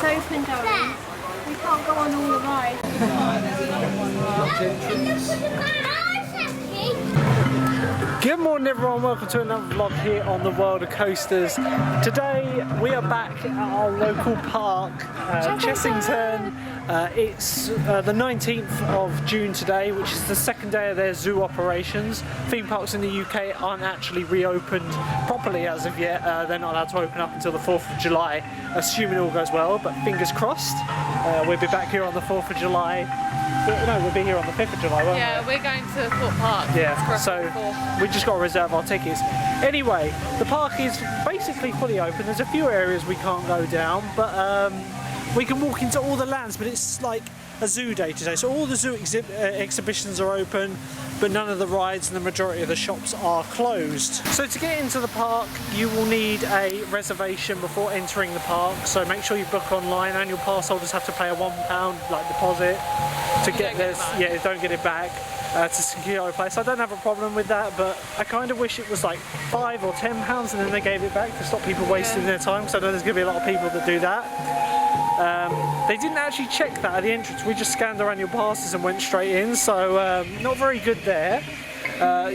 open, darling. We can't go on all the rides. Good morning everyone, welcome to another vlog here on the World of Coasters. Today we are back at our local park, Chessington. It's the 19th of June today, which is the second day of their zoo operations. Theme parks in the UK aren't actually reopened properly as of yet. They're not allowed to open up until the 4th of July, assuming all goes well, but fingers crossed. We'll be back here on the 4th of July. No, we'll be here on the 5th of July, won't we? Yeah, we're going to Thorpe Park. Yeah, so we just got to reserve our tickets. Anyway, the park is basically fully open. There's a few areas we can't go down, but we can walk into all the lands, but it's like a zoo day today. So all the zoo exhibitions are open, but none of the rides and the majority of the shops are closed. So to get into the park, you will need a reservation before entering the park. So make sure you book online. Annual pass holders have to pay a £1 deposit to get this. Yeah, don't get it back. To secure a place. I don't have a problem with that, but I kind of wish it was like £5 or £10 and then they gave it back to stop people wasting their time, because I know there's going to be a lot of people that do that. They didn't actually check that at the entrance. We just scanned our annual passes and went straight in, so not very good there.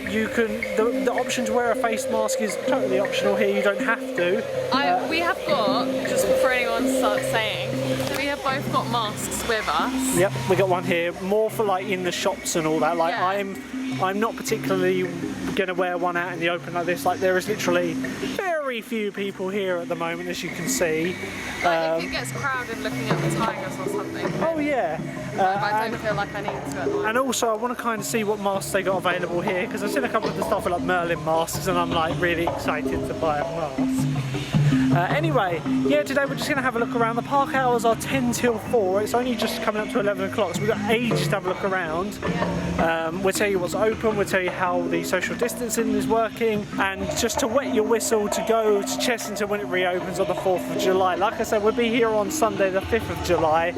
You can, the option to wear a face mask is totally optional here, you don't have to. We have got, just before anyone starts saying, we have both got masks with us. Yep, we got one here, more for like in the shops and all that. Like yeah. I'm not particularly going to wear one out in the open like this. Like there is literally very few people here at the moment, as you can see. Like if it gets crowded looking at the tigers or something. Oh yeah. I don't feel like I need to. And also I want to kind of see what masks they got available here, because I've seen a couple of the stuff with like Merlin masks and I'm like really excited to buy a mask. Anyway, yeah, today we're just going to have a look around. The park hours are 10 till 4. It's only just coming up to 11 o'clock, so we've got ages to have a look around. We'll tell you what's open, we'll tell you how the social distancing is working, and just to wet your whistle to go to Chessington when it reopens on the 4th of July. Like I said, we'll be here on Sunday the 5th of July.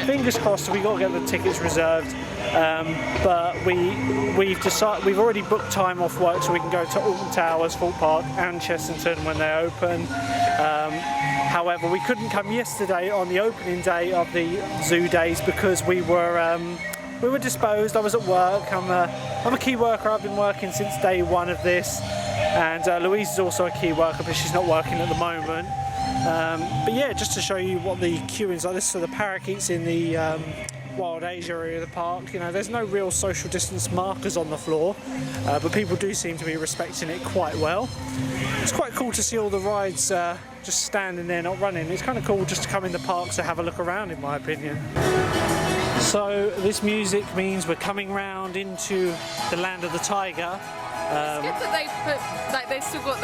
Fingers crossed, we got to get the tickets reserved. But we've already booked time off work so we can go to Alton Towers, Thorpe Park and Chessington when they open. However, we couldn't come yesterday on the opening day of the zoo days because we were disposed. I was at work. I'm a key worker. I've been working since day one of this, and Louise is also a key worker, but she's not working at the moment. But yeah, just to show you what the queuing's like. This is for the parakeets in the Wild Asia area of the park. You know, there's no real social distance markers on the floor, but people do seem to be respecting it quite well. It's quite cool to see all the rides just standing there not running. It's kind of cool just to come in the park to have a look around, in my opinion. So this music means we're coming round into the land of the tiger. It's good that they put, like, they've still got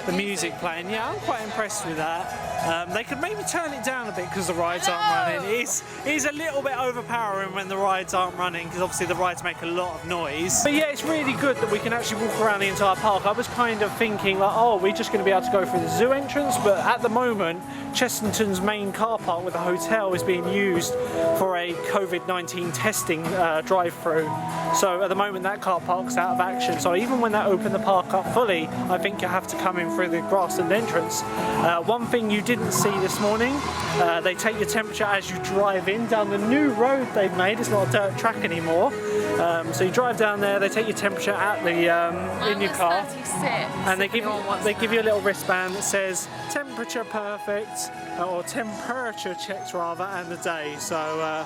the music playing. Yeah, I'm quite impressed with that. They could maybe turn it down a bit because the rides aren't running. It's a little bit overpowering when the rides aren't running, because obviously the rides make a lot of noise. But yeah, it's really good that we can actually walk around the entire park. I was kind of thinking like, oh, we're just going to be able to go through the zoo entrance, but at the moment Chessington's main car park with the hotel is being used for a COVID-19 testing drive-through. So at the moment that car park's out of action. So even when they open the park up fully, I think you have to come in through the grassland entrance. One thing you didn't see this morning, they take your temperature as you drive in down the new road they've made. It's not a dirt track anymore. So you drive down there, they take your temperature at the in your car, 36, and they give you a little wristband that says temperature perfect, or temperature checked rather, and the day. So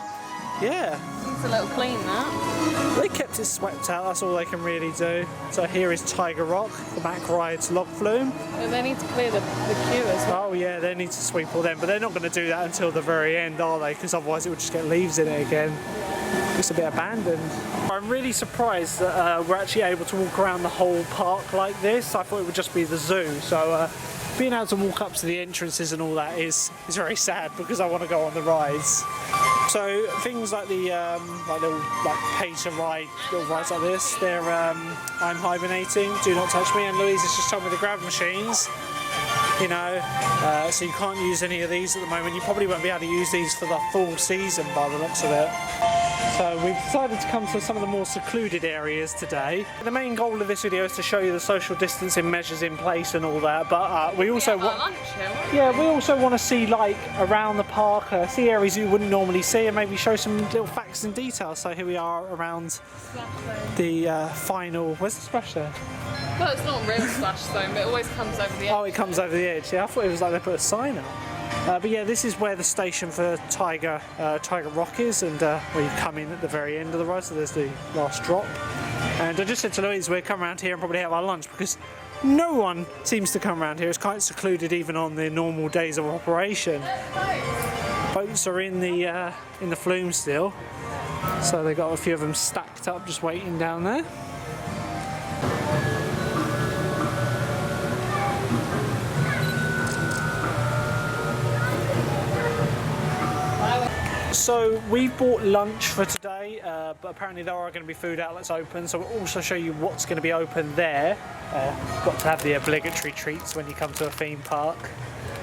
yeah. It's a little clean, that. They kept it swept out, that's all they can really do. So here is Tiger Rock, the back ride's log flume. And they need to clear the queue as well. Oh yeah, they need to sweep all them, but they're not going to do that until the very end, are they? Because otherwise it would just get leaves in it again. It's a bit abandoned. I'm really surprised that we're actually able to walk around the whole park like this. I thought it would just be the zoo, so being able to walk up to the entrances and all that is very sad, because I want to go on the rides. So things like the little pay to ride little rides like this, they're I'm hibernating, do not touch me, and Louise has just told me the grab machines. You know, so you can't use any of these at the moment. You probably won't be able to use these for the full season by the looks of it. So we've decided to come to some of the more secluded areas today. The main goal of this video is to show you the social distancing measures in place and all that, but we also want to see like around the park, see areas you wouldn't normally see, and maybe show some little facts and details. So here we are around the final. Where's the splash zone? Well, it's not a real splash zone, but it always comes over the edge. Oh, it comes over the edge. Yeah, I thought it was like they put a sign up. But yeah, this is where the station for Tiger Rock is, and where you come in at the very end of the ride, so there's the last drop. And I just said to Louise we'll come around here and probably have our lunch, because no one seems to come around here. It's quite secluded even on the normal days of operation. Boats are in the flume still, so they've got a few of them stacked up just waiting down there. So we've bought lunch for today, but apparently there are going to be food outlets open, so we'll also show you what's going to be open there. Got to have the obligatory treats when you come to a theme park.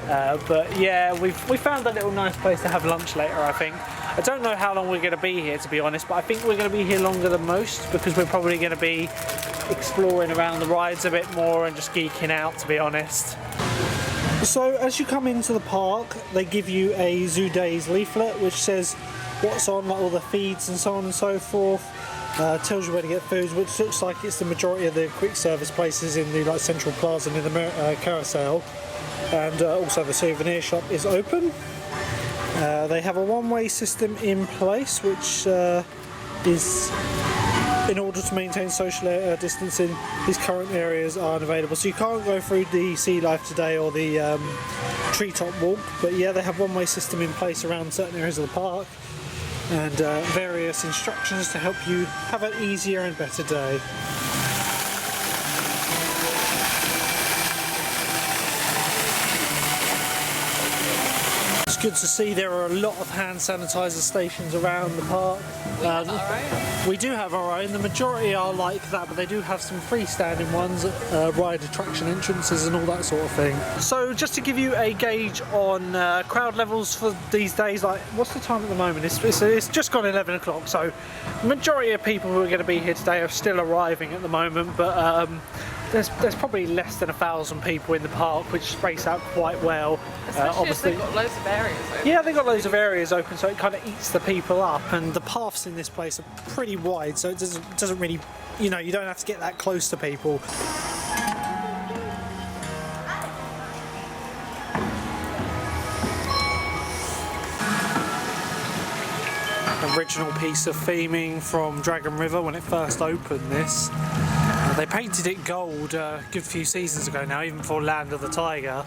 But yeah, we found a little nice place to have lunch later, I think. I don't know how long we're going to be here, to be honest, but I think we're going to be here longer than most, because we're probably going to be exploring around the rides a bit more and just geeking out, to be honest. So as you come into the park, they give you a Zoo Days leaflet which says what's on, like all the feeds and so on and so forth. Tells you where to get food, which looks like it's the majority of the quick service places in the like Central Plaza and in the Carousel. And also the souvenir shop is open. They have a one-way system in place, which is in order to maintain social distancing. These current areas aren't available, so you can't go through the Sea Life today or the treetop walk, but yeah, they have one-way system in place around certain areas of the park, and various instructions to help you have an easier and better day. It's good to see there are a lot of hand sanitizer stations around the park. We do have our own. The majority are like that, but they do have some freestanding ones at ride attraction entrances and all that sort of thing. So just to give you a gauge on crowd levels for these days, like what's the time at the moment? It's just gone 11 o'clock, so the majority of people who are going to be here today are still arriving at the moment, but there's probably less than 1,000 people in the park, which space out quite well. Obviously, they've got loads of areas open. Yeah, they've got loads of areas open, so it kind of eats the people up. And the paths in this place are pretty wide, so it doesn't really, you don't have to get that close to people. Original piece of theming from Dragon River when it first opened this. They painted it gold a good few seasons ago now, even before Land of the Tiger.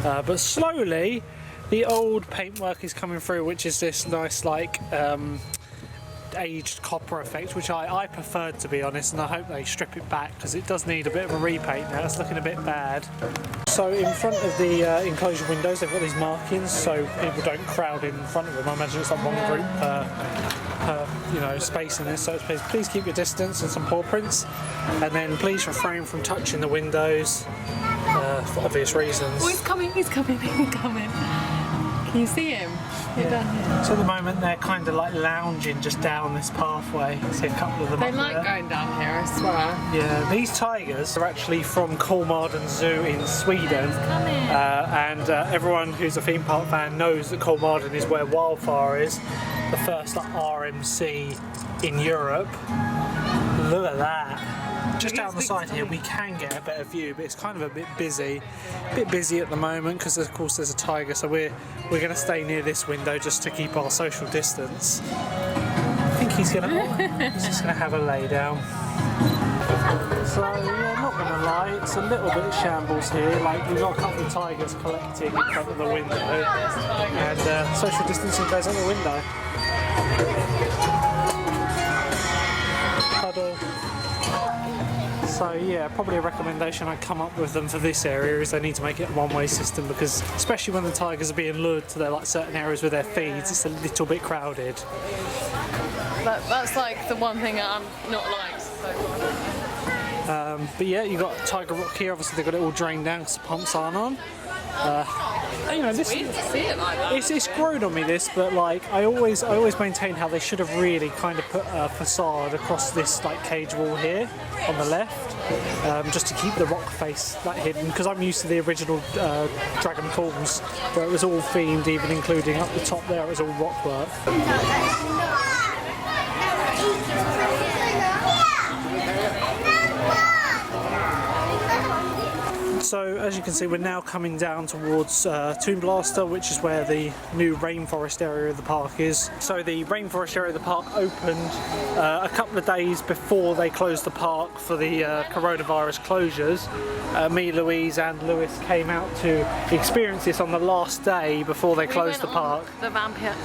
But slowly, the old paintwork is coming through, which is this nice, like, aged copper effect, which I preferred, to be honest, and I hope they strip it back, because it does need a bit of a repaint now. It's looking a bit bad. So in front of the enclosure windows, they've got these markings, so people don't crowd in front of them. I imagine it's like one group per space in this, so it's please keep your distance and some paw prints, and then please refrain from touching the windows for obvious reasons. Oh, he's coming. Can you see him? Yeah. So at the moment they're kind of like lounging just down this pathway. See a couple of them. They like going down here, I swear. Yeah, these tigers are actually from Kolmården Zoo in Sweden, and everyone who's a theme park fan knows that Kolmården is where Wildfire is, the first RMC in Europe. Look at that. Just down the side here we can get a better view, but it's kind of a bit busy at the moment, because of course there's a tiger, so we're going to stay near this window just to keep our social distance. I think he's just going to have a lay down. So yeah, not going to lie, it's a little bit of shambles here. Like, we've got a couple of tigers collecting in front of the window, and social distancing goes out the window. Huddle. So yeah, probably a recommendation I'd come up with them for this area is they need to make it a one-way system, because especially when the tigers are being lured to their certain areas with their feeds, it's a little bit crowded. That's like the one thing I'm not liked so far. But yeah, you've got Tiger Rock here. Obviously they've got it all drained down because the pumps aren't on. You know, this, Weird to see it like that. it's grown on me this, but like I always maintain how they should have really kind of put a facade across this like cage wall here on the left, just to keep the rock face like hidden. Because I'm used to the original Dragon Falls, where it was all themed, even including up the top there, it was all rock work. So as you can see, we're now coming down towards Toon Blaster, which is where the new Rainforest area of the park is. So the Rainforest area of the park opened a couple of days before they closed the park for the coronavirus closures. Me, Louise and Lewis came out to experience this on the last day before they closed the park. The vampires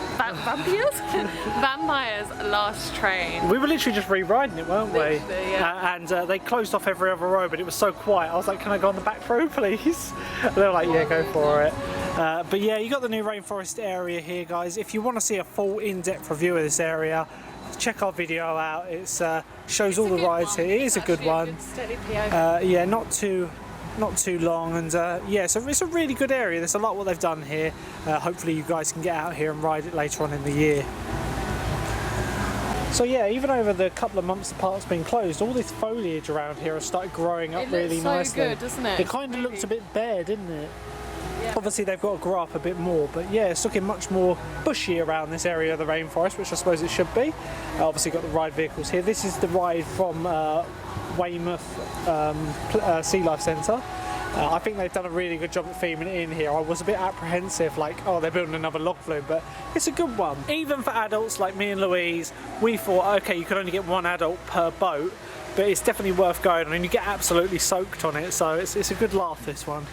last train. We were literally just re-riding it, weren't we? Literally, yeah. And they closed off every other row, but it was so quiet. I was like, can I go on the back row, please? And they were like, yeah, go for it. But yeah, you got the new Rainforest area here, guys. If you want to see a full in-depth review of this area, check our video out. It shows all the rides here. It is a good one. Yeah, not too long, and yeah, so it's a really good area. There's a lot what they've done here. Hopefully you guys can get out here and ride it later on in the year. So yeah, even over the couple of months the park's been closed, all this foliage around here has started growing up really nicely. It looks so good, doesn't it? It kind of looks a bit bare, didn't it? Yeah. Obviously they've got to grow up a bit more, but yeah, it's looking much more bushy around this area of the rainforest, which I suppose it should be. Obviously got the ride vehicles here. This is the ride from Weymouth Sea Life Centre. I think they've done a really good job at theming it in here. I was a bit apprehensive, like, oh, they're building another log flume, but it's a good one. Even for adults like me and Louise, we thought, okay, you could only get one adult per boat, but it's definitely worth going on, and you get absolutely soaked on it, so it's a good laugh, this one.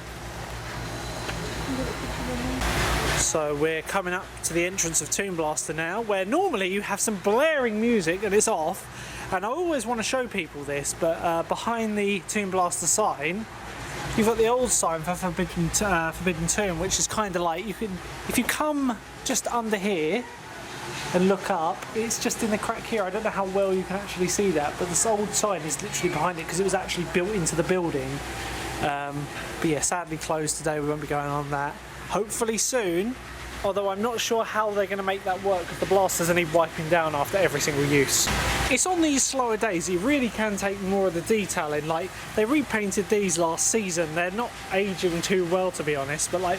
So we're coming up to the entrance of Toon Blaster now, where normally you have some blaring music and it's off, and I always want to show people this, but behind the Toon Blaster sign, you've got the old sign for Forbidden Toon, which is kind of like, you can, if you come just under here and look up, it's just in the crack here. I don't know how well you can actually see that, but this old sign is literally behind it because it was actually built into the building. But yeah, sadly closed today. We won't be going on that. Hopefully soon, although I'm not sure how they're going to make that work because the blasters need wiping down after every single use. It's on these slower days you really can take more of the detail in. Like, they repainted these last season. They're not aging too well, to be honest, but like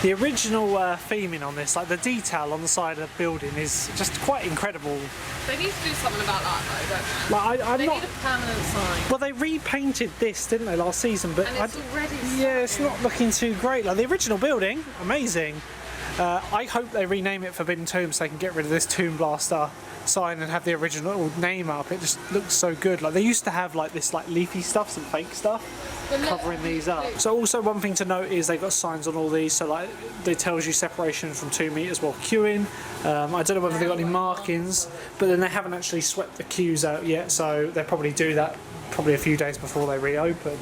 the original theming on this, like the detail on the side of the building is just quite incredible. They need to do something about that though, don't they? Like, they need a permanent sign. Well, they repainted this, didn't they, last season? But and it's already yeah, it's not looking too great. Like the original building, amazing. I hope they rename it Forbidden Toon so they can get rid of this Toon Blaster sign and have the original name up. It just looks so good. Like they used to have like this like leafy stuff, some fake stuff covering these up. So also one thing to note is they've got signs on all these, so like it tells you separation from 2 meters while queuing. I don't know whether they've got any markings, but then they haven't actually swept the queues out yet, so they'll probably do that probably a few days before they reopen.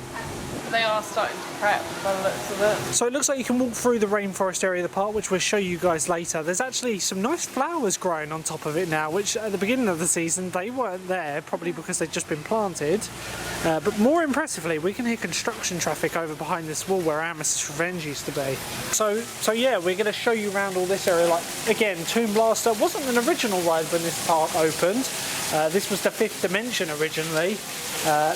They are starting to prep by the looks of it. So it looks like you can walk through the rainforest area of the park, which we'll show you guys later. There's actually some nice flowers growing on top of it now, which at the beginning of the season they weren't there, probably because they'd just been planted. But more impressively, we can hear construction traffic over behind this wall where Ramasees Revenge used to be. So yeah, we're going to show you around all this area. Like again, Toon Blaster wasn't an original ride when this park opened. This was the 5th Dimension originally.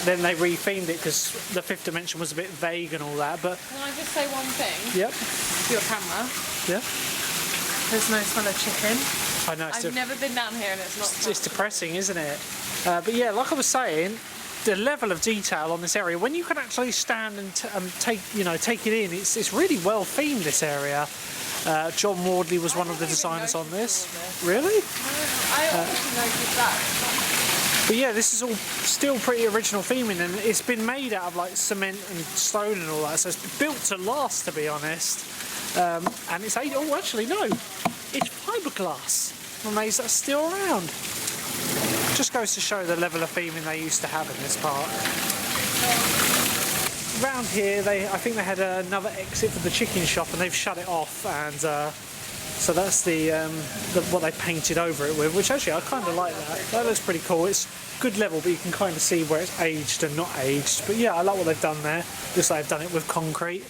Then they rethemed it because the 5th Dimension was a bit vague and all that. But can I just say one thing? Yep. To your camera. Yeah. There's no smell of chicken. I know. I've never been down here and it's not. It's depressing, isn't it? But yeah, like I was saying, the level of detail on this area, when you can actually stand and take it in, it's really well themed, this area. John Wardley was one of the designers on this. Really? I obviously noticed that. But yeah, this is all still pretty original theming, and it's been made out of like cement and stone and all that, so it's built to last, to be honest. And it's actually no, it's fiberglass. Amazed that's still around. Just goes to show the level of theming they used to have in this park. Around here, I think they had another exit for the chicken shop, and they've shut it off, and So that's the what they painted over it with, which actually I kind of like that. That looks pretty cool. It's good level, but you can kind of see where it's aged and not aged. But yeah, I like what they've done there. Looks like they've done it with concrete,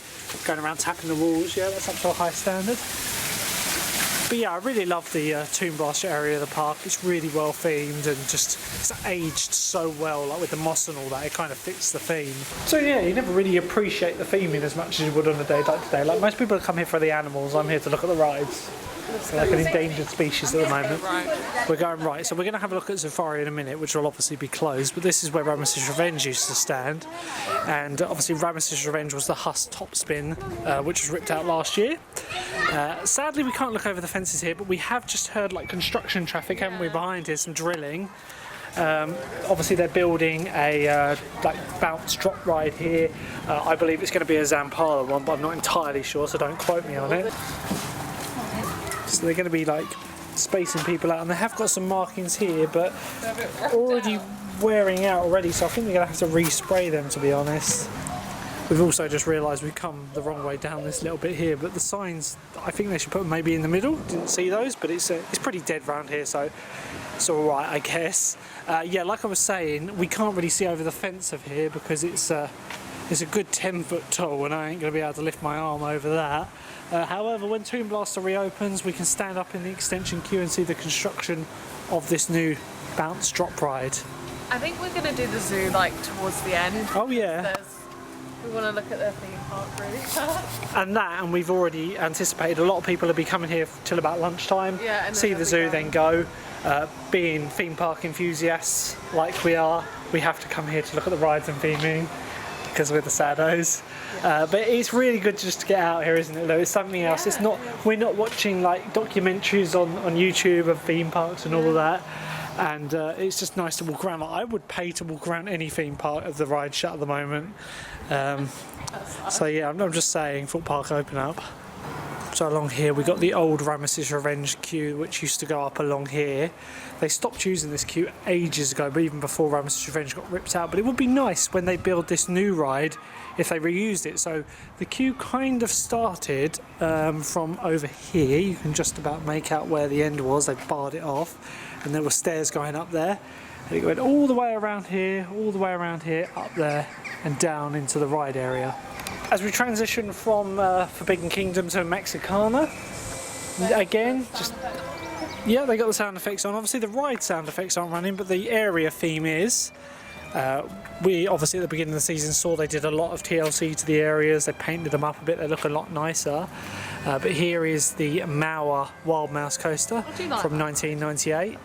going around tapping the walls. Yeah, that's up to a high standard. But yeah, I really love the Tomb Blaster area of the park. It's really well themed and just it's aged so well, like with the moss and all that, it kind of fits the theme. So yeah, you never really appreciate the theming as much as you would on a day like today. Like most people come here for the animals, I'm here to look at the rides. We're like an endangered species at the moment. We're going right, so we're going to have a look at Safari in a minute, which will obviously be closed, but this is where Ramasees Revenge used to stand, and obviously Ramasees Revenge was the Huss top spin, which was ripped out last year. Sadly we can't look over the fences here, but we have just heard like construction traffic, haven't we, behind here, some drilling. Obviously they're building a like bounce drop ride here. I believe it's going to be a Zampala one, but I'm not entirely sure, so don't quote me on it. So they're going to be like spacing people out, and they have got some markings here, but already wearing out already, so I think they're going to have to respray them, to be honest. We've also just realised we've come the wrong way down this little bit here, but the signs, I think they should put them maybe in the middle. Didn't see those, but it's pretty dead round here, so it's alright, I guess. Yeah, like I was saying, we can't really see over the fence of here because it's a good 10-foot tall, and I ain't going to be able to lift my arm over that. However, when Tomb Blaster reopens, we can stand up in the extension queue and see the construction of this new bounce drop ride. I think we're going to do the zoo like towards the end. Oh yeah. We want to look at the theme park really. And we've already anticipated a lot of people will be coming here till about lunchtime, yeah, and see the zoo, then go. Being theme park enthusiasts like we are, we have to come here to look at the rides and theming because we're the saddos. But it's really good just to get out here, isn't it, though? It's something else. Yeah. It's not, we're not watching like documentaries on YouTube of theme parks and all of that, and it's just nice to walk around. Like, I would pay to walk around any theme park if the ride's shut at the moment. So yeah, I'm just saying, Foot Park open up. So along here we got the old Ramasees Revenge queue, which used to go up along here. They stopped using this queue ages ago, but even before Ramasees Revenge got ripped out. But it would be nice when they build this new ride if they reused it. So the queue kind of started from over here. You can just about make out where the end was. They barred it off, and there were stairs going up there. And it went all the way around here, all the way around here, up there, and down into the ride area. As we transition from Forbidden Kingdom to Mexicana, again, just, yeah, they got the sound effects on. Obviously the ride sound effects aren't running, but the area theme is. We obviously at the beginning of the season saw they did a lot of TLC to the areas, they painted them up a bit, they look a lot nicer. But here is the Mauer Wild Mouse Coaster from 1998.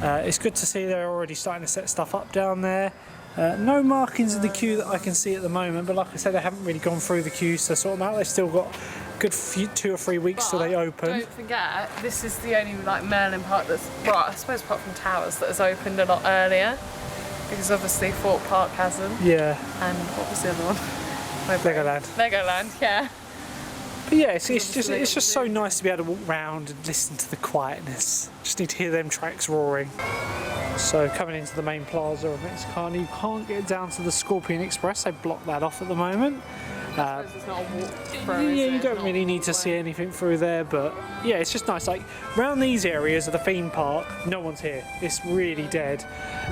It's good to see they're already starting to set stuff up down there. No markings in the queue that I can see at the moment, but like I said, they haven't really gone through the queues to sort them out. They've still got a good 2 or 3 weeks till they open. Don't forget, this is the only like Merlin park that's, well, I suppose apart from Towers, that has opened a lot earlier, because obviously Fort Park hasn't. Yeah. And what was the other one? Legoland. Legoland, yeah. But yeah, it's just so nice to be able to walk around and listen to the quietness. Just need to hear them tracks roaring. So coming into the main plaza of Mexicana, you can't get down to the Scorpion Express. They blocked that off at the moment. It's not a walk through, yeah, you don't really need to see anything through there, but yeah, it's just nice. Like around these areas of the theme park, no one's here. It's really dead,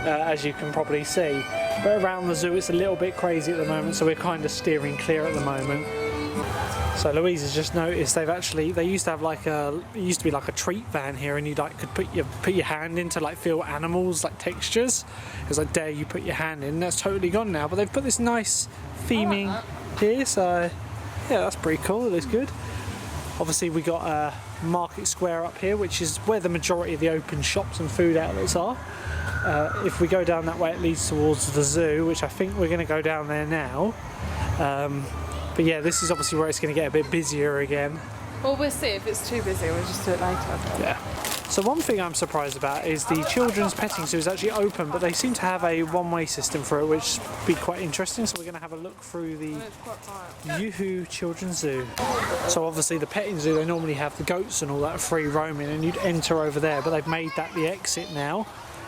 as you can probably see. But around the zoo, it's a little bit crazy at the moment, so we're kind of steering clear at the moment. So Louise has just noticed they used to have like it used to be like a treat van here, and you like could put your hand in to like feel animals, like textures. It was like, dare you put your hand in. That's totally gone now, but they've put this nice theming here, so yeah, that's pretty cool. It looks good. Obviously we got Market Square up here, which is where the majority of the open shops and food outlets are. If we go down that way, it leads towards the zoo, which I think we're going to go down there now. But yeah, this is obviously where it's going to get a bit busier again. Well, we'll see. If it's too busy, we'll just do it later. Yeah. So one thing I'm surprised about is the children's petting zoo is actually open, but they seem to have a one-way system for it, which would be quite interesting. So we're going to have a look through the Yahoo Children's Zoo. So obviously the petting zoo, they normally have the goats and all that free roaming, and you'd enter over there, but they've made that the exit now,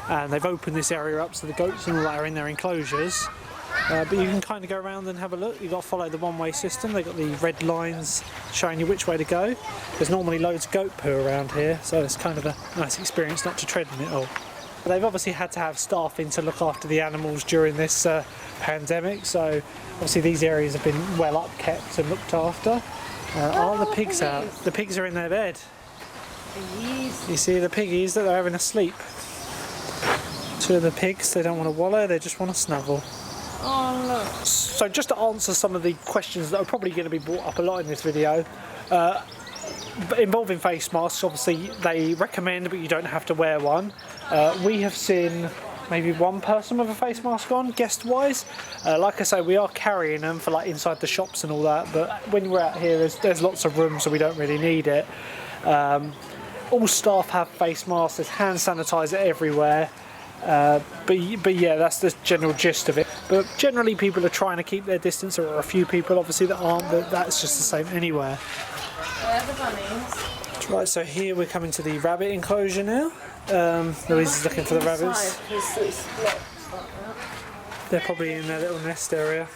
and they've opened this area up so the goats and all that are in their enclosures. But you can kind of go around and have a look. You've got to follow the one-way system. They've got the red lines showing you which way to go. There's normally loads of goat poo around here, so it's kind of a nice experience not to tread in it all. But they've obviously had to have staff in to look after the animals during this pandemic, so obviously these areas have been well upkept and looked after. Are the pigs out? The pigs are in their bed. Piggies. You see the piggies that they're having a sleep. Two of the pigs, they don't want to wallow, they just want to snuggle. Oh look. So just to answer some of the questions that are probably going to be brought up a lot in this video, involving face masks, obviously they recommend, but you don't have to wear one. We have seen maybe one person with a face mask on, guest-wise. Like I say, we are carrying them for like inside the shops and all that, but when we're out here, there's lots of room, so we don't really need it. All staff have face masks. There's hand sanitizer everywhere. But yeah, that's the general gist of it. But generally, people are trying to keep their distance. There are a few people, obviously, that aren't, but that's just the same anywhere. Where are the bunnies? Right, so here we're coming to the rabbit enclosure now. Louise is looking for the rabbits. They're probably in their little nest area.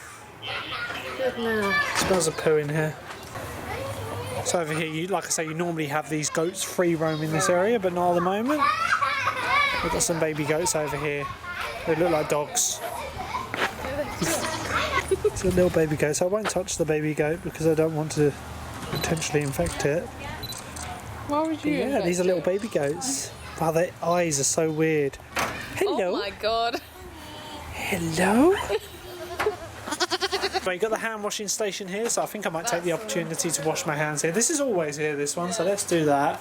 Good now. Smells of poo in here. So over here, like I say, you normally have these goats free roam in this area, but not at the moment. We've got some baby goats over here. They look like dogs. It's a little baby goat, so I won't touch the baby goat because I don't want to potentially infect it. Why would you? Yeah, these are little baby goats. Wow, their eyes are so weird. Hello. Oh my god. Hello. But you've got the hand washing station here, so I think I might take the opportunity to wash my hands here. This is always here, this one, so let's do that.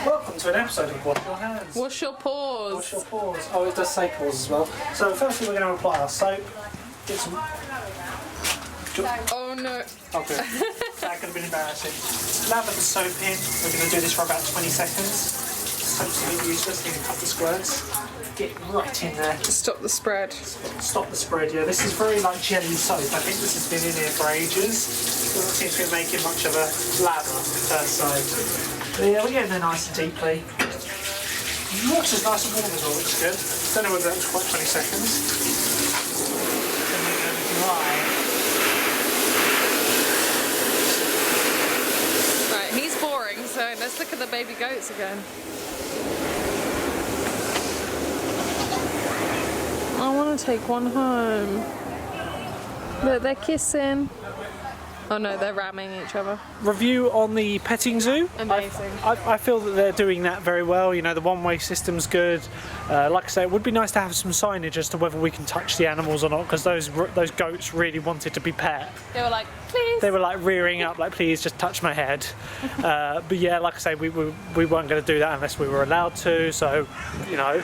Welcome to an episode of Wash Your Hands. Wash your paws. Wash your paws. Oh, it does say paws as well. So firstly we're going to apply our soap. Get some... Oh no. Oh good. That could have been embarrassing. Lather the soap in. We're going to do this for about 20 seconds. Soap's a bit useless, you can cut the squirts. Get right in there. To stop the spread. Stop the spread, yeah. This is very like jelly soap. I think this has been in here for ages. Doesn't seem to be making much of a lather per se. But yeah, we're getting there nice and deeply. The water's nice and warm as well, looks good. Don't know whether that was quite 20 seconds. Then we're going to dry. Right, he's boring, so let's look at the baby goats again. I want to take one home. Look, they're kissing. Oh no, they're ramming each other. Review on the petting zoo. Amazing. I feel that they're doing that very well. You know, the one-way system's good. Like I say, it would be nice to have some signage as to whether we can touch the animals or not, because those goats really wanted to be pet. They were like, please. They were like rearing up, like, please just touch my head. But yeah, like I say, we weren't going to do that unless we were allowed to. So, you know,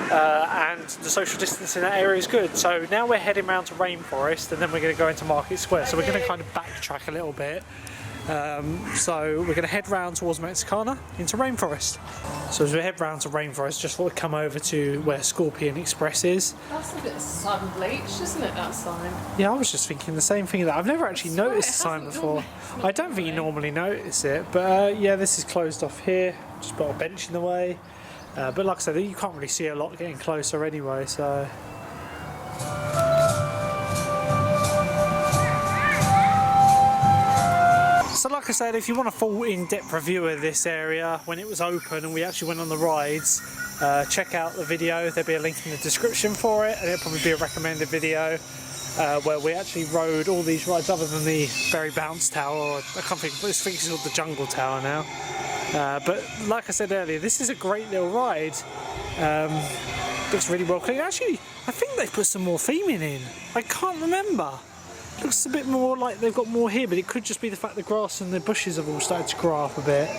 and the social distance in that area is good. So now we're heading round to Rainforest, and then we're going to go into Market Square. So we're going to kind of backtrack a little bit. So we're going to head round towards Mexicana into Rainforest. So as we head round to Rainforest, just thought we'd come over to where Scorpion Express is. That's a bit sun bleached, isn't it, that sign? Yeah, I was just thinking the same thing. That I've never actually noticed the sign before. I don't think you normally notice it, but yeah, this is closed off here. Just put a bench in the way. But like I said, you can't really see a lot getting closer anyway, so... So like I said, if you want a full in-depth review of this area when it was open and we actually went on the rides, check out the video. There'll be a link in the description for it, and it'll probably be a recommended video where we actually rode all these rides other than the Berry Bounce Tower, or I can't think, I think it's called the Jungle Tower now. But like I said earlier, this is a great little ride. Looks really well clean. Actually, I think they put some more theming in. I can't remember. Looks a bit more like they've got more here, but it could just be the fact the grass and the bushes have all started to grow up a bit.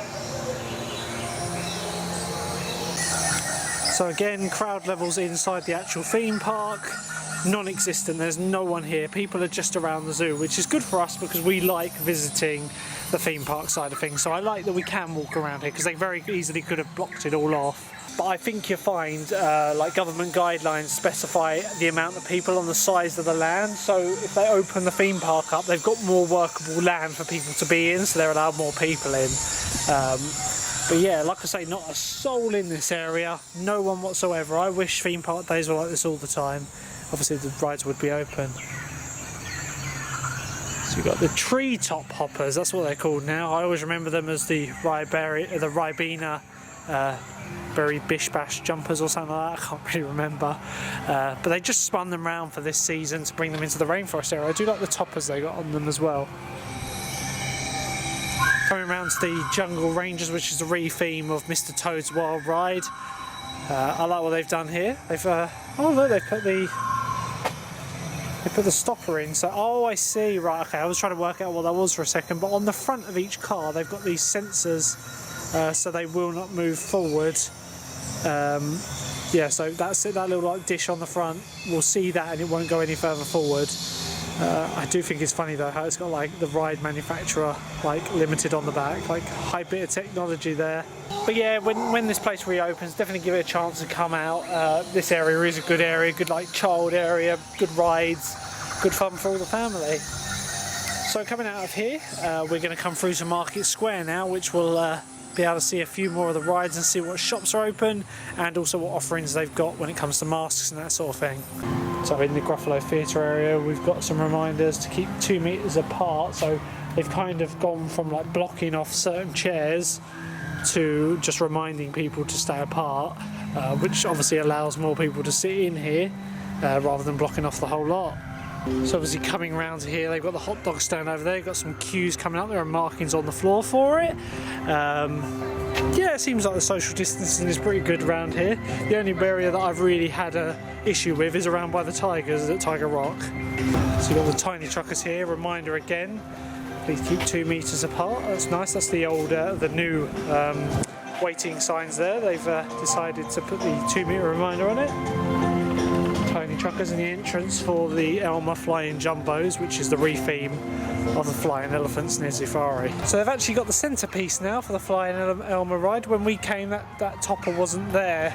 So again, crowd levels inside the actual theme park, non-existent. There's no one here. People are just around the zoo, which is good for us because we like visiting the theme park side of things. So I like that we can walk around here because they very easily could have blocked it all off. But I think you'll find like government guidelines specify the amount of people on the size of the land. So if they open the theme park up, they've got more workable land for people to be in, so they're allowed more people in. But yeah, like I say, not a soul in this area, no one whatsoever. I wish theme park days were like this all the time. Obviously the rides would be open. So you've got the treetop hoppers, that's what they're called now. I always remember them as the Ribena berry bish bash jumpers or something like that. I can't really remember. But they just spun them round for this season to bring them into the rainforest area. I do like the toppers they got on them as well. Coming around to the Jungle Rangers, which is the re-theme of Mr. Toad's Wild Ride. I like what they've done here. They've oh look, they put the stopper in. So I see, right, okay, I was trying to work out what that was for a second, but on the front of each car they've got these sensors so they will not move forward. Yeah, so that's it, that little like dish on the front, we'll see that and it won't go any further forward. I do think it's funny though how it's got like the ride manufacturer like limited on the back, like high bit of technology there. But yeah, when this place reopens, definitely give it a chance to come out. This area is a good area, good like child area, good rides, good fun for all the family. So coming out of here, we're going to come through to Market Square now, which will be able to see a few more of the rides and see what shops are open and also what offerings they've got when it comes to masks and that sort of thing. So in the Gruffalo Theater area we've got some reminders to keep 2 meters apart, so they've kind of gone from like blocking off certain chairs to just reminding people to stay apart, which obviously allows more people to sit in here rather than blocking off the whole lot. So obviously coming around here, they've got the hot dog stand over there, got some queues coming up, there are markings on the floor for it. Yeah, it seems like the social distancing is pretty good around here. The only area that I've really had an issue with is around by the tigers at Tiger Rock. So you've got the tiny truckers here, reminder again, please keep 2 meters apart. That's nice, that's the old, the new waiting signs there. They've decided to put the 2 meter reminder on it. Tiny truckers in the entrance for the Elmer Flying Jumbos, which is the re-theme of the Flying Elephants near Zafari. So they've actually got the centrepiece now for the Flying Elmer ride. When we came, that topper wasn't there,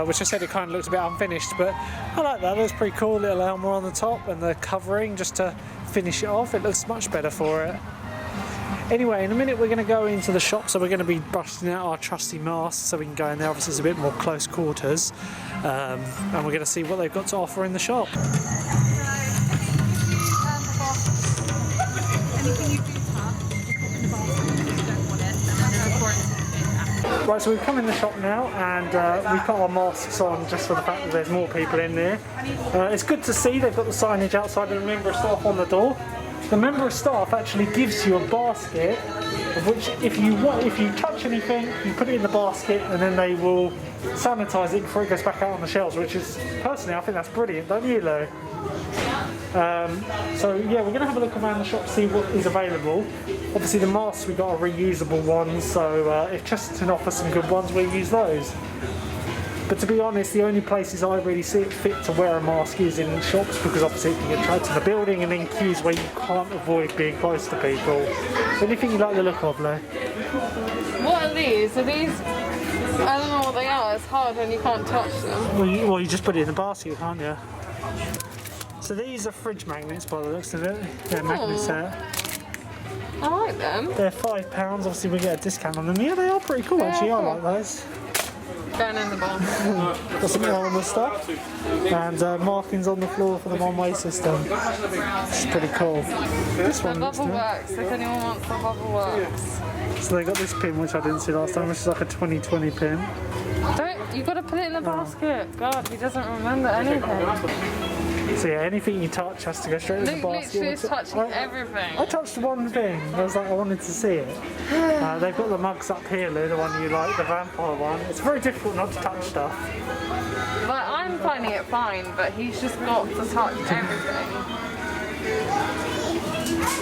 which I said it kind of looked a bit unfinished, but I like that. It looks pretty cool, little Elmer on the top and the covering just to finish it off. It looks much better for it. Anyway, in a minute we're going to go into the shop, so we're going to be busting out our trusty masks so we can go in there. Obviously it's a bit more close quarters, and we're going to see what they've got to offer in the shop. Right, so we've come in the shop now and we put our masks on just for the fact that there's more people in there. It's good to see they've got the signage outside and the member of staff on the door. The member of staff actually gives you a basket of which if you touch anything, you put it in the basket and then they will sanitize it before it goes back out on the shelves, which is, personally, I think that's brilliant, don't you, Lou? So yeah, we're going to have a look around the shop, see what is available. Obviously the masks, we've got our reusable ones, so if Chessington offers some good ones, we'll use those. But to be honest, the only places I really see it fit to wear a mask is in shops, because obviously it can get trapped to the building and in queues where you can't avoid being close to people. So anything you like the look of, Lou? What are these? Are these... I don't know what they are, it's hard when you can't touch them. Well, you just put it in the basket, can't you? So these are fridge magnets by the looks of it. They're magnet set. I like them. They're £5, obviously we get a discount on them. Yeah, they are pretty cool actually, I like those. Going in the bowl. Got some Elmer stuff and markings on the floor for the one-way system. It's pretty cool. This one the bubble works, if anyone wants the bubble works. So they got this pin which I didn't see last time, which is like a 2020 pin. You've got to put it in the basket. God, he doesn't remember anything. So yeah, anything you touch has to go straight in the basket. Luke literally is touching everything. I touched one thing. I was like, I wanted to see it. They've got the mugs up here, Lou, the one you like, the vampire one. It's very difficult not to touch stuff. Like, I'm finding it fine, but he's just got to touch everything.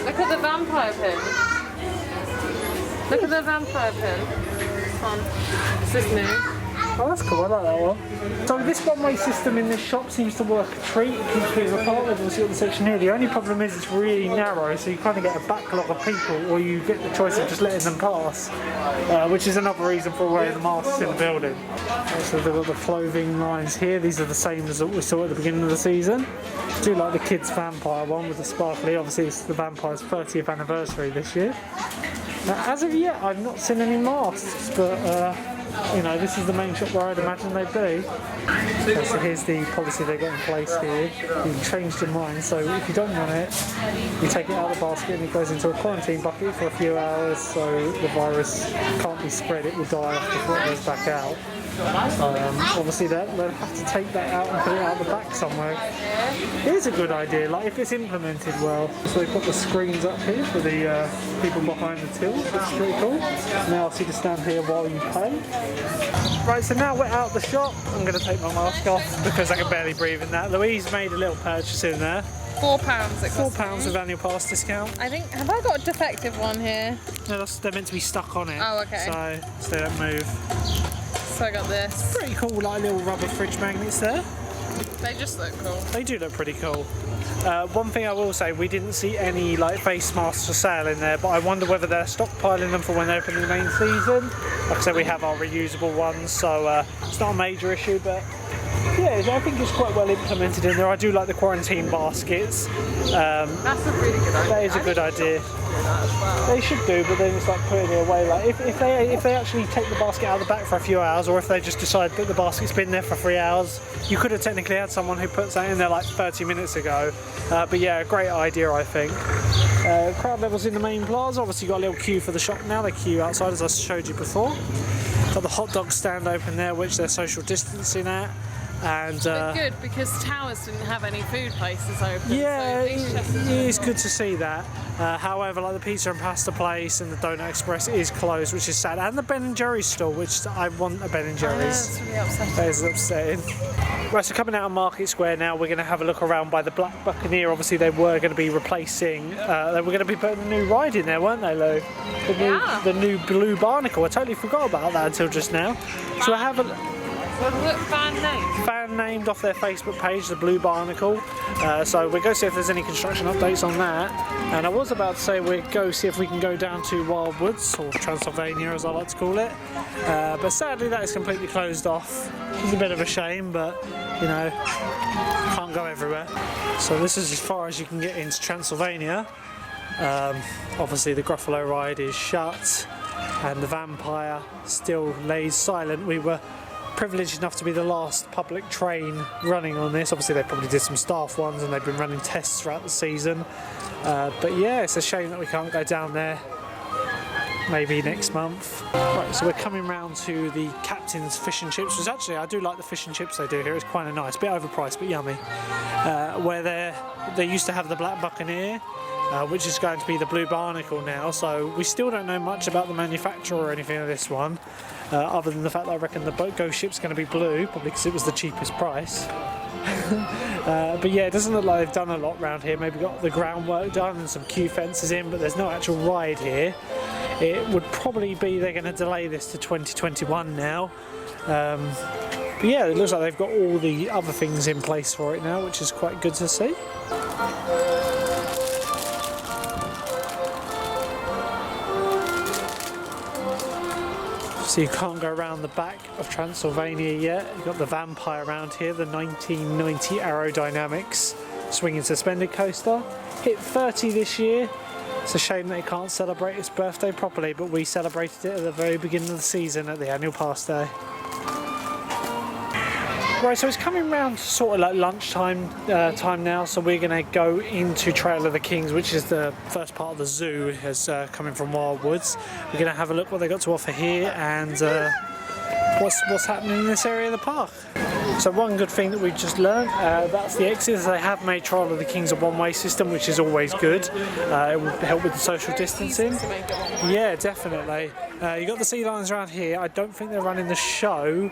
Look at the vampire pin. Look at the vampire pin. This one. Is this new? Oh, that's cool, I like that one. So this one-way system in this shop seems to work a treat. It keeps people apart. We've also got the section here. The only problem is it's really narrow, so you kind of get a backlog of people, or you get the choice of just letting them pass, which is another reason for wearing the masks in the building. So they've got the clothing lines here. These are the same as what we saw at the beginning of the season. I do like the kids' vampire one with the sparkly. Obviously, it's the vampire's 30th anniversary this year. Now, as of yet, I've not seen any masks, but you know, this is the main shop where I'd imagine they'd be. Okay, so here's the policy they got in place here. You've changed your mind, so if you don't want it, you take it out of the basket and it goes into a quarantine bucket for a few hours so the virus can't be spread, it will die off before it goes back out. Obviously they'll have to take that out and put it out the back somewhere. It is a good idea, like if it's implemented well. So they've got the screens up here for the people behind the tills, which is pretty cool. Now I'll see to stand here while you pay. Right, so now we're out the shop. I'm going to take my mask off because I can barely breathe in that. Louise made a little purchase in there. £4 it cost £4 with annual pass discount. I think, have I got a defective one here? No, they're meant to be stuck on it. Oh, okay. So they don't move. So I got this. Pretty cool, like little rubber fridge magnets there. They just look cool. They do look pretty cool. One thing I will say, we didn't see any like face masks for sale in there, but I wonder whether they're stockpiling them for when they open the main season. Like I said, we have our reusable ones, so it's not a major issue, but yeah, I think it's quite well implemented in there. I do like the quarantine baskets. That's a really good idea. That is a good idea. They should do, but then it's like putting it away. Like if they actually take the basket out of the back for a few hours, or if they just decide that the basket's been there for 3 hours, you could have technically had someone who puts that in there like 30 minutes ago. But yeah, great idea, I think. Crowd levels in the main plaza. Obviously, you've got a little queue for the shop now. They queue outside, as I showed you before. Got the hot dog stand open there, which they're social distancing at. And good because Towers didn't have any food places open. Yeah, so it is good to see that. However, like the pizza and pasta place and the Donut Express is closed, which is sad. And the Ben and Jerry's store, which I want a Ben and Jerry's. That's really upsetting. That is upsetting. Right, so coming out of Market Square now, we're going to have a look around by the Black Buccaneer. Obviously, they were going to be replacing. They were going to be putting a new ride in there, weren't they, Lou? The new Blue Barnacle. I totally forgot about that until just now. So I have a. Fan named off their Facebook page, the Blue Barnacle. So we'll go see if there's any construction updates on that. And I was about to say we'll go see if we can go down to Wildwoods, or Transylvania as I like to call it. But sadly that is completely closed off. It's a bit of a shame, but you know, can't go everywhere. So this is as far as you can get into Transylvania. Obviously the Gruffalo ride is shut and the Vampire still lays silent. We were privileged enough to be the last public train running on this. Obviously they probably did some staff ones and they've been running tests throughout the season. But yeah, it's a shame that we can't go down there. Maybe next month. Right, so we're coming round to the Captain's Fish and Chips, which actually I do like the fish and chips they do here. It's quite a nice, bit overpriced but yummy. Where they used to have the Black Buccaneer, which is going to be the Blue Barnacle now. So we still don't know much about the manufacturer or anything of this one, other than the fact that I reckon the boat ghost ship's going to be blue, probably because it was the cheapest price. But yeah, it doesn't look like they've done a lot around here. Maybe got the groundwork done and some queue fences in, but there's no actual ride here. It would probably be they're going to delay this to 2021 now. But yeah, it looks like they've got all the other things in place for it now, which is quite good to see. So you can't go around the back of Transylvania yet. You've got the Vampire around here, the 1990 Aerodynamics swinging suspended coaster. Hit 30 this year. It's a shame that it can't celebrate its birthday properly, but we celebrated it at the very beginning of the season at the annual pass day. Right, so it's coming round to sort of like lunchtime time now, so we're going to go into Trail of the Kings, which is the first part of the zoo, as coming from Wildwoods. We're going to have a look what they got to offer here and what's happening in this area of the park. So one good thing that we've just learned, that's the exits. They have made Trail of the Kings a one-way system, which is always good. It will help with the social distancing. Yeah, definitely. You've got the sea lions around here. I don't think they're running the show,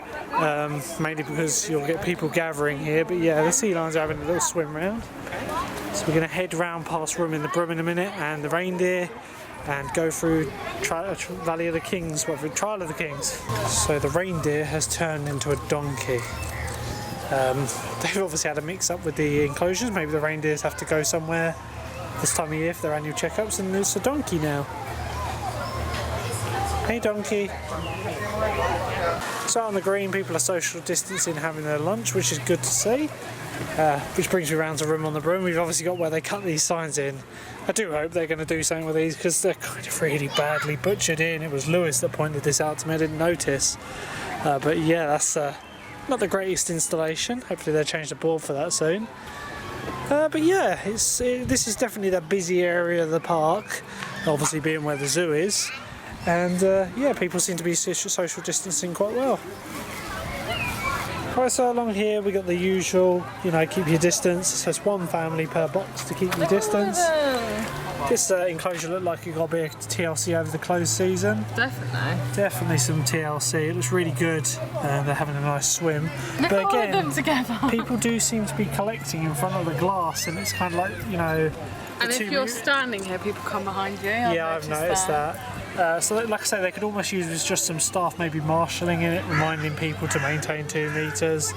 mainly because you'll get people gathering here. But yeah, the sea lions are having a little swim round. So we're going to head round past Room in the Broom in a minute, and the reindeer, and go through Valley of the Kings, well, through Trail of the Kings. So the reindeer has turned into a donkey. They've obviously had a mix-up with the enclosures. Maybe the reindeers have to go somewhere this time of year for their annual checkups, and it's a donkey now. Hey donkey. So on the green, people are social distancing, having their lunch, which is good to see. Which brings me around to Room on the Broom. We've obviously got where they cut these signs in. I do hope they're going to do something with these because they're kind of really badly butchered in. It was Lewis that pointed this out to me, I didn't notice. But yeah, that's not the greatest installation. Hopefully they'll change the board for that soon. But yeah, this is definitely the busy area of the park, obviously being where the zoo is. And yeah, people seem to be social distancing quite well. Right, so along here we got the usual, you know, keep your distance. So it's one family per box to keep your distance. This enclosure looked like it got a bit of TLC over the closed season. Definitely some TLC. It looks really good. They're having a nice swim. Look at all of them together. People do seem to be collecting in front of the glass, and it's kind of like, you know. And if you're standing here, people come behind you. I've noticed that. So like I say, they could almost use with just some staff maybe marshalling in it, reminding people to maintain 2 metres.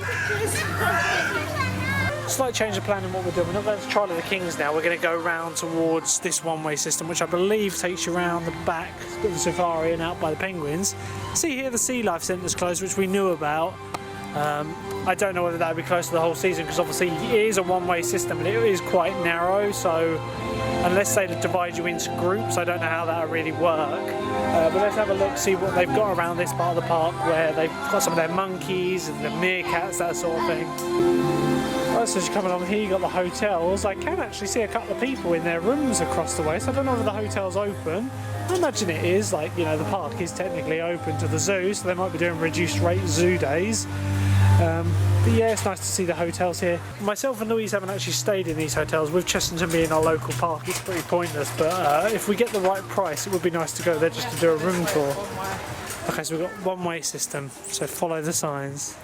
Slight change of plan in what we're doing. We're not going to Trial of the Kings now. We're going to go round towards this one-way system, which I believe takes you around the back of the safari and out by the penguins. See here, the Sea Life Centre's closed, which we knew about. I don't know whether that would be closed for the whole season because obviously it is a one-way system and it is quite narrow, so unless they divide you into groups, I don't know how that would really work. But let's have a look, see what they've got around this part of the park where they've got some of their monkeys and the meerkats, that sort of thing. Right, so as you're coming on here, you've got the hotels. I can actually see a couple of people in their rooms across the way, so I don't know if the hotel's open. I imagine it is, like, you know, the park is technically open to the zoo, so they might be doing reduced rate zoo days. But yeah, it's nice to see the hotels here. Myself and Louise haven't actually stayed in these hotels. With Chessington being our local park, it's pretty pointless, but if we get the right price, it would be nice to go there just to do a room tour. Okay, so we've got one-way system, so follow the signs.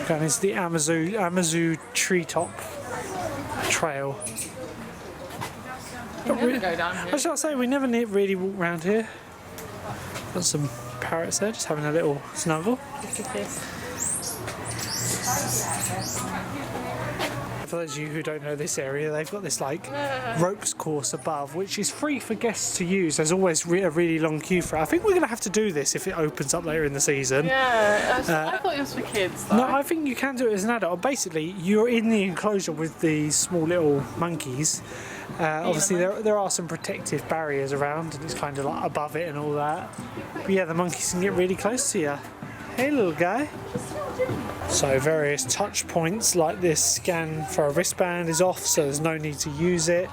Going into the Amazu treetop trail. You never go down here. I shall say, we never really walk around here. Got some parrots there, just having a little snuggle. Look at this. For those of you who don't know this area, they've got this like ropes course above, which is free for guests to use. There's always a really long queue for it. I think we're going to have to do this if it opens up later in the season. Yeah, I thought it was for kids though. No, I think you can do it as an adult. Basically, you're in the enclosure with these small little monkeys. Obviously there are some protective barriers around and it's kind of like above it and all that. But yeah, the monkeys can get really close to you. Hey little guy. So various touch points like this scan for a wristband is off, so there's no need to use it,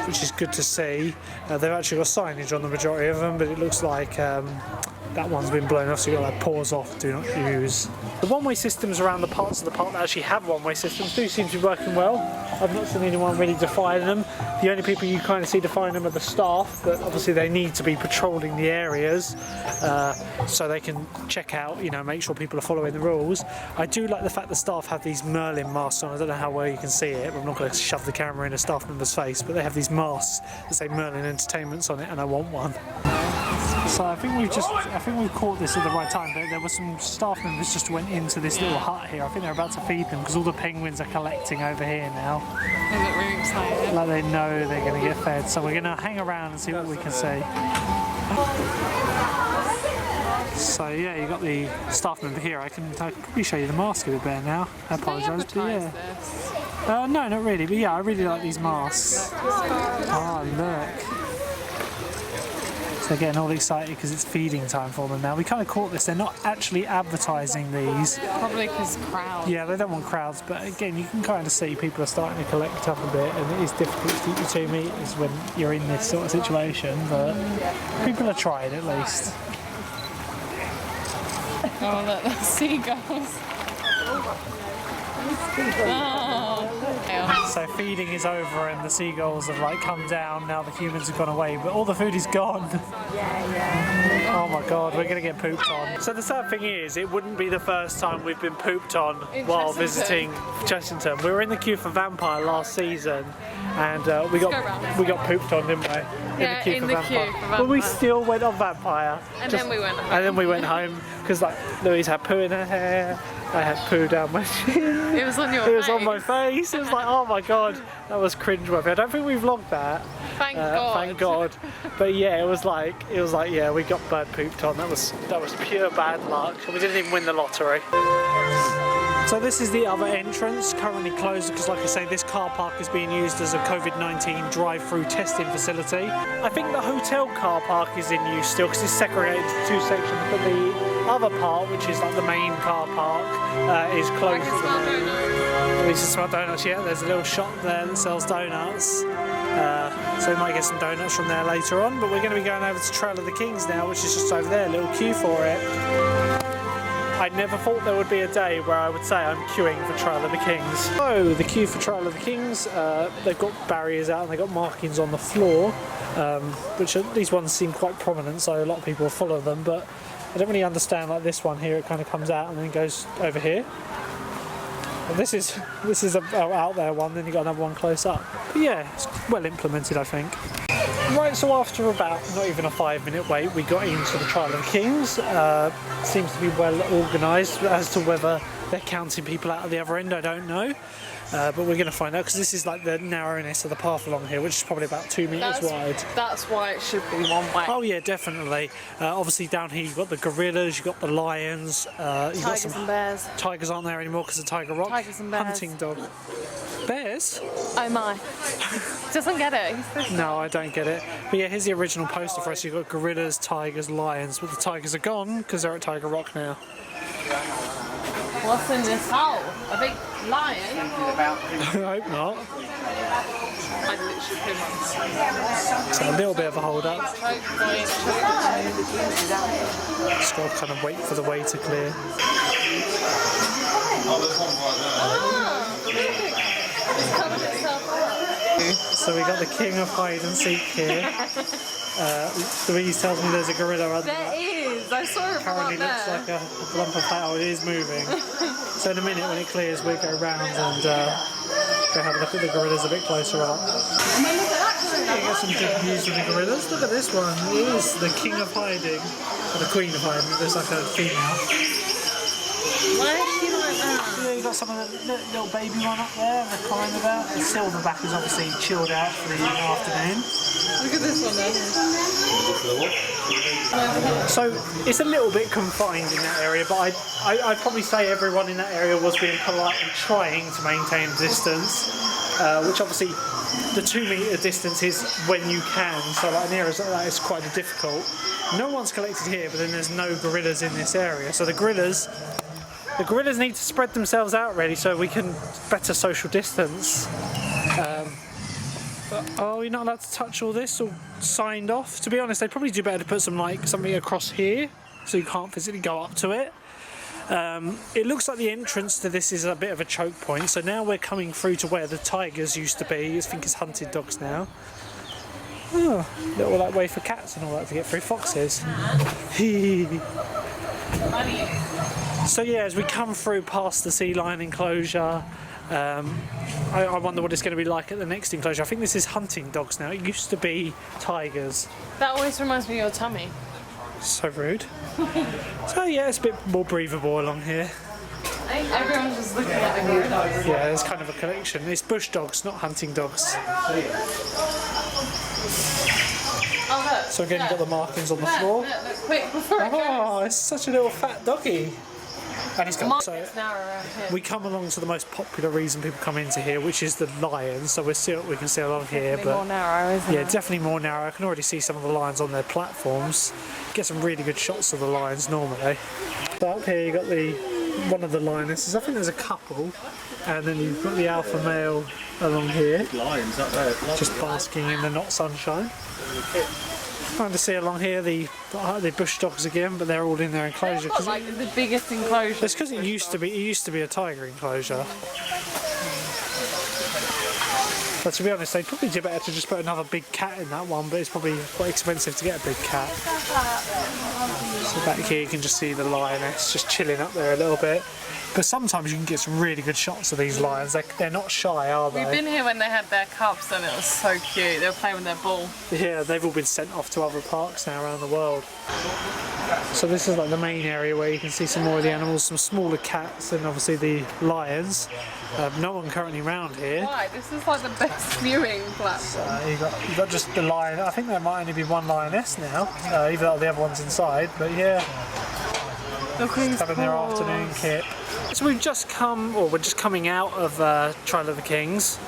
which is good to see. They've actually got signage on the majority of them, but it looks like that one's been blown off, so you've got that pause off, do not use. The one-way systems around the parts of the park that actually have one-way systems do seem to be working well. I've not seen anyone really define them. The only people you kind of see define them are the staff, but obviously they need to be patrolling the areas so they can check out, you know, make sure people are following the rules. I do like the fact the staff have these Merlin masks on. I don't know how well you can see it, but I'm not going to shove the camera in a staff member's face, but they have these masks that say Merlin Entertainments on it, and I want one. So I think we've caught this at the right time. There were some staff members just went into this little hut here. I think they're about to feed them because all the penguins are collecting over here now. They look really excited. Like they know they're going to get fed. So we're going to hang around and see what we can see. So yeah, you got the staff member here. I can probably show you the mask a bit better now. I apologise, but yeah. No, not really. But yeah, I really like these masks. Oh look. They're getting all excited because it's feeding time for them now. We kind of caught this. They're not actually advertising these. Probably because crowds. Yeah, they don't want crowds, but again, you can kind of see people are starting to collect up a bit, and it is difficult to keep your 2 meters when you're in this sort of situation, but people are trying at least. Oh, look, the seagulls. Oh. So feeding is over and the seagulls have like come down, now the humans have gone away, but all the food is gone. Oh my god, we're gonna get pooped on. So the sad thing is, it wouldn't be the first time we've been pooped on while visiting Chessington. We were in the queue for Vampire last season and we got pooped on, didn't we? Yeah, in the queue for Vampire. But we still went on Vampire. And then we went home. And then we went home because like Louise had poo in her hair. I had poo down my chin. It was on your face. It was on my face. It was like, oh my god, that was cringeworthy. I don't think we vlogged that. Thank God. Thank God. But yeah, it was like, yeah, we got bird pooped on. That was pure bad luck. We didn't even win the lottery. So this is the other entrance, currently closed because, like I say, this car park is being used as a COVID-19 drive-through testing facility. I think the hotel car park is in use still because it's segregated into two sections, but the other part, which is like the main car park, is closed. I can smell donuts. We can smell donuts, yeah. There's a little shop there that sells donuts. So we might get some donuts from there later on, but we're going to be going over to Trail of the Kings now, which is just over there, a little queue for it. I never thought there would be a day where I would say I'm queuing for Trail of the Kings. So, the queue for Trail of the Kings, they've got barriers out and they've got markings on the floor, which these ones seem quite prominent, so a lot of people will follow them, but I don't really understand like this one here. It kind of comes out and then goes over here. And this is a out there one, then you've got another one close up. But yeah, it's well implemented, I think. Right, so after about not even a 5-minute wait, we got into the Trail of the Kings. Seems to be well organised. As to whether they're counting people out of the other end, I don't know. But we're going to find out because this is like the narrowness of the path along here, which is probably about 2 metres wide. That's why it should be one way. Oh yeah, definitely. Obviously down here you've got the gorillas, you've got the lions, you've Tigers got some and bears. Tigers aren't there anymore because of Tiger Rock. Tigers and bears. Hunting dog. Bears? Oh my. Doesn't get it. No, I don't get it. But yeah, here's the original poster for us. You've got gorillas, tigers, lions, but the tigers are gone because they're at Tiger Rock now. What's in this hole? I think lion. I hope not. I literally couldn't. So a little bit of a hold up. Just got to kind of wait for the way to clear. So we got the king of hide and seek here. Louise tells me there's a gorilla under There is. I saw it Apparently from up looks there. like a lump of hail. It is moving. So in a minute when it clears, we'll go round and go have a look at the gorillas a bit closer up. Yeah, you got some good views of the gorillas. Look at this one. It is the king of hiding, or the queen of hiding. There's like a female. Why is she like that? Yeah, you got some of the little baby one up there. They're crying about. The silverback is obviously chilled out for the afternoon. Look at this one there. So it's a little bit confined in that area, but I'd probably say everyone in that area was being polite and trying to maintain distance, which obviously the 2 metre distance is when you can, so like in areas like that it's quite difficult. No one's collected here, but then there's no gorillas in this area, so the gorillas need to spread themselves out really so we can better social distance. Oh, you're not allowed to touch all this or signed off. To be honest, they'd probably do better to put something across here so you can't physically go up to it. It looks like the entrance to this is a bit of a choke point, so now we're coming through to where the tigers used to be. I think it's hunted dogs now. Oh, little like way for cats and all that to get through. Foxes. So yeah, as we come through past the sea lion enclosure, I wonder what it's going to be like at the next enclosure. I think this is hunting dogs now. It used to be tigers. That always reminds me of your tummy. So rude. So yeah, it's a bit more breathable along here. Everyone's just looking at the gorilla. Yeah, there's kind of a collection. It's bush dogs, not hunting dogs. Oh look. So again, you've got the markings on the floor. Look, quick before it goes. Oh, it's such a little fat doggy. And he's gone. So It's narrow around here. we come along to the most popular reason people come into here, which is the lions. So we can see a lot here, Definitely more but narrow, isn't yeah, it? definitely more narrow. I can already see some of the lions on their platforms. Get some really good shots of the lions normally. So up here you got one of the lionesses. I think there's a couple, and then you've got the alpha male along here, Lions up there. just basking in the not sunshine. Trying to see along here the bush dogs again, but they're all in their enclosure. It's like the biggest enclosure. It's because it used to be a tiger enclosure. But to be honest, they'd probably do better to just put another big cat in that one, but it's probably quite expensive to get a big cat. So back here you can just see the lioness just chilling up there a little bit. But sometimes you can get some really good shots of these lions. They're not shy, are they? We've been here when they had their cubs and it was so cute. They were playing with their ball. Yeah, they've all been sent off to other parks now around the world. So this is like the main area where you can see some more of the animals, some smaller cats and obviously the lions. No one currently around here. Why? This is like the best viewing platform. You've got just the lion. I think there might only be one lioness now, even though the other one's inside. But yeah, Look who's having their afternoon kip. So we've just come, or we're just coming out of Trial of the Kings.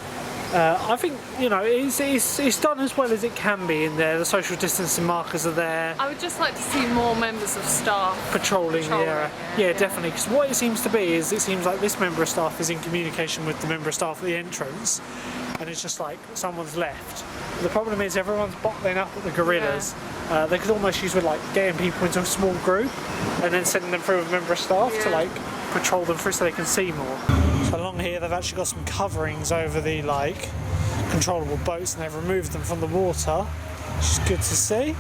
I think, you know, it's done as well as it can be in there. The social distancing markers are there. I would just like to see more members of staff patrolling the area. Yeah, definitely. Because what it seems to be is, it seems like this member of staff is in communication with the member of staff at the entrance, and it's just like someone's left. The problem is everyone's bottling up at the gorillas. Yeah. They could almost use with like getting people into a small group and then sending them through with a member of staff to like patrol them through so they can see more. So along here they've actually got some coverings over the like controllable boats, and they've removed them from the water, which is good to see.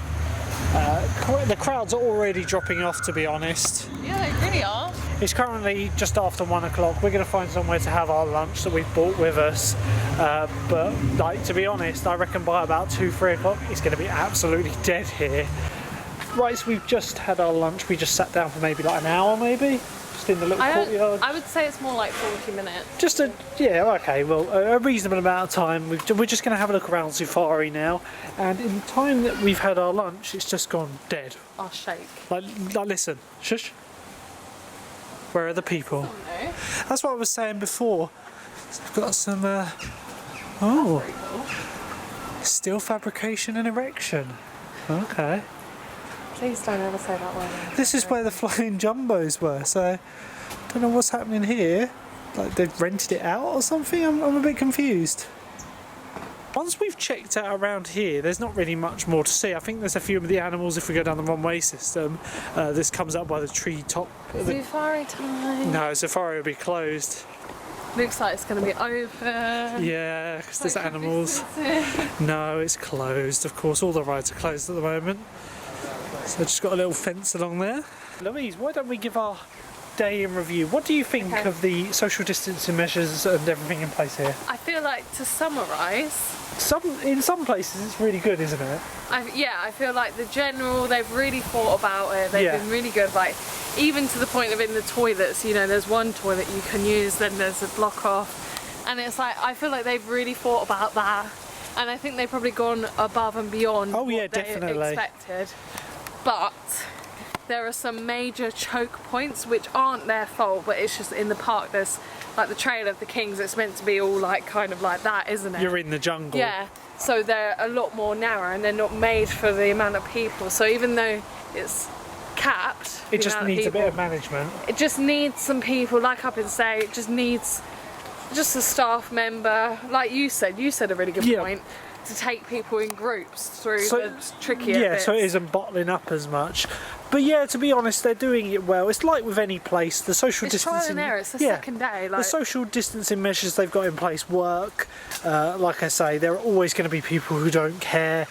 The crowds are already dropping off, to be honest. Yeah, they really are. It's currently just after 1 o'clock. We're going to find somewhere to have our lunch that we've brought with us. But like, to be honest, I reckon by about 2-3 o'clock it's going to be absolutely dead here. Right, so we've just had our lunch. We just sat down for maybe like an hour, maybe, just in the little courtyard. I would say it's more like 40 minutes. Just a reasonable amount of time. We're just going to have a look around Safari now, and in the time that we've had our lunch, it's just gone dead. I'll shake. Like listen, shush. Where are the people? No. That's what I was saying before. We've got some steel fabrication and erection. Okay. Please don't ever say that word. This is where the flying jumbos were, so I don't know what's happening here. Like they've rented it out or something? I'm a bit confused. Once we've checked out around here, there's not really much more to see. I think there's a few of the animals if we go down the one-way system. This comes up by the tree top. Safari time. No, Safari will be closed. Looks like it's going to be open. Yeah, because there's animals. No, it's closed. Of course, all the rides are closed at the moment. So I've just got a little fence along there. Louise, why don't we give our day in review? What do you think of the social distancing measures and everything in place here? I feel like, to summarise, in some places it's really good, isn't it? I feel like the general, they've really thought about it. They've been really good, like even to the point of in the toilets, you know, there's one toilet you can use, then there's a block off, and it's like, I feel like they've really thought about that, and I think they've probably gone above and beyond what they expected. But there are some major choke points which aren't their fault, but it's just in the park there's like the Trail of the Kings, it's meant to be all like kind of like that, isn't it? You're in the jungle. Yeah, so they're a lot more narrow and they're not made for the amount of people, so even though it's capped, it just needs a bit of management. It just needs some people, like I've been saying, it just needs just a staff member, like you said a really good point, to take people in groups through the trickier bits. So it isn't bottling up as much. But yeah, to be honest, they're doing it well. It's like with any place, the social distancing. It's trial and error. It's the second day. The social distancing measures they've got in place work. Like I say, there are always going to be people who don't care.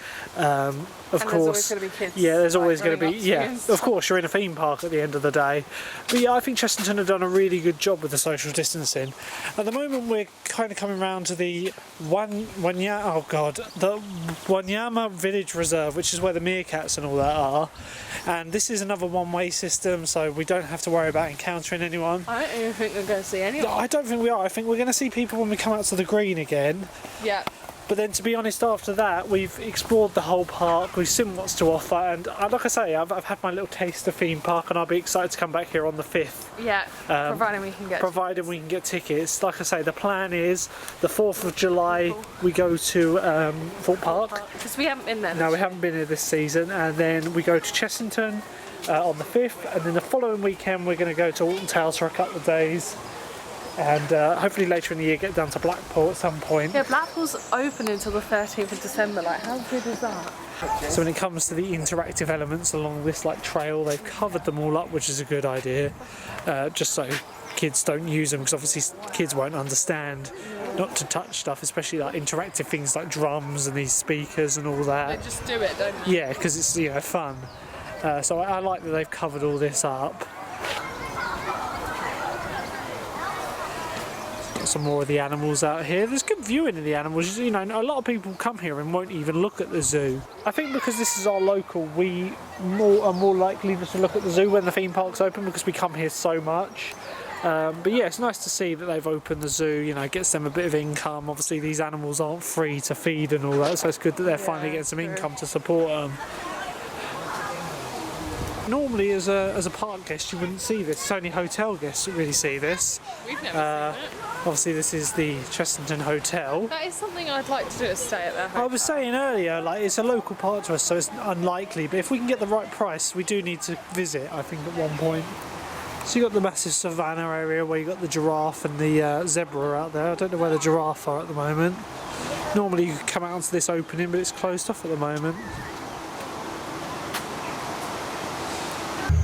Of course. There's always going to be kids. Yeah, there's always going to be. Yeah, of course, you're in a theme park at the end of the day. But yeah, I think Chessington have done a really good job with the social distancing. At the moment, we're kind of coming round to the Wanyama Village Reserve, which is where the meerkats and all that are. And this is another one-way system, so we don't have to worry about encountering anyone. I don't even think we're going to see anyone. I don't think we are. I think we're going to see people when we come out to the green again. Yeah. But then, to be honest, after that, we've explored the whole park, we've seen what's to offer, and like I say, I've had my little taste of theme park, and I'll be excited to come back here on the 5th. Yeah, providing we can get tickets. Like I say, the plan is the 4th of July, we go to Thorpe Park. Because we haven't been there. No, we haven't been here this season, and then we go to Chessington on the 5th, and then the following weekend we're going to go to Alton Towers for a couple of days. And hopefully later in the year get down to Blackpool at some point. Yeah, Blackpool's open until the 13th of December, like how good is that? So when it comes to the interactive elements along this like trail, they've covered them all up, which is a good idea, just so kids don't use them, because obviously kids won't understand not to touch stuff, especially like interactive things like drums and these speakers and all that. They just do it, don't they? Yeah, because it's, you know, fun. So I like that they've covered all this up. Some more of the animals out here. There's good viewing of the animals. You know, a lot of people come here and won't even look at the zoo. I think because this is our local, we are more likely to look at the zoo when the theme park's open, because we come here so much. But yeah, it's nice to see that they've opened the zoo. You know, it gets them a bit of income. Obviously, these animals aren't free to feed and all that, so it's good that they're finally getting some income to support them. normally as a park guest you wouldn't see this. It's only hotel guests that really see this. We've never seen it. Obviously this is the Chessington Hotel. That is something I'd like to do, is stay at their hotel. I was saying earlier, like, it's a local park to us, so it's unlikely, but if we can get the right price, we do need to visit, I think, at one point. So you got the massive savannah area where you got the giraffe and the zebra out there. I don't know where the giraffe are at the moment. Normally you could come out onto this opening, but it's closed off at the moment.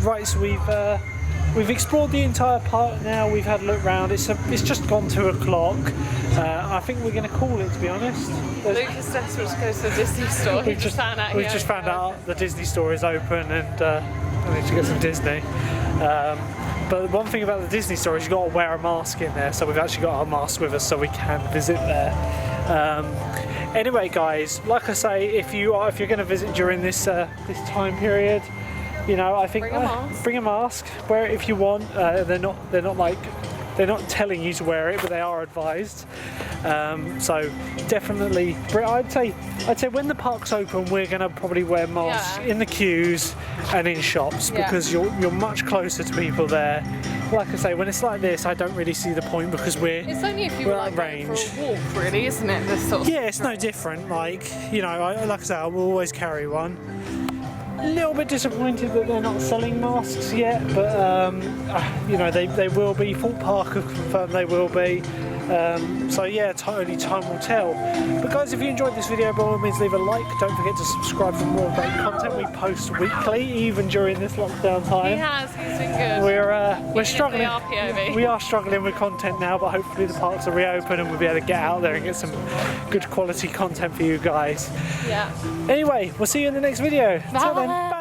Right, so we've explored the entire park now. We've had a look round. It's just gone 2 o'clock. I think we're going to call it, to be honest. Lucas says we'll just go to the Disney store. We've just found out the Disney store is open, and I need to get some Disney. But one thing about the Disney store is you've got to wear a mask in there, so we've actually got our mask with us so we can visit there. Anyway, guys, like I say, if you're going to visit during this time period, you know, I think bring a mask. Wear it if you want. They're not telling you to wear it, but they are advised. So definitely, I'd say when the park's open, we're gonna probably wear masks in the queues and in shops because you're much closer to people there. Like I say, when it's like this, I don't really see the point because it's only if you were like going for a walk, really, isn't it? This sort of it's no different. Like, you know, like I say, I will always carry one. A little bit disappointed that they're not selling masks yet, but you know, they will be. Fort Park have confirmed they will be. So yeah, only time will tell. But guys, if you enjoyed this video, by all means leave a like. Don't forget to subscribe for more great content. We post weekly, even during this lockdown time. He's been good. We're struggling. We are struggling with content now, but hopefully the parks will reopen and we'll be able to get out there and get some good quality content for you guys. Yeah. Anyway, we'll see you in the next video. Until then, bye.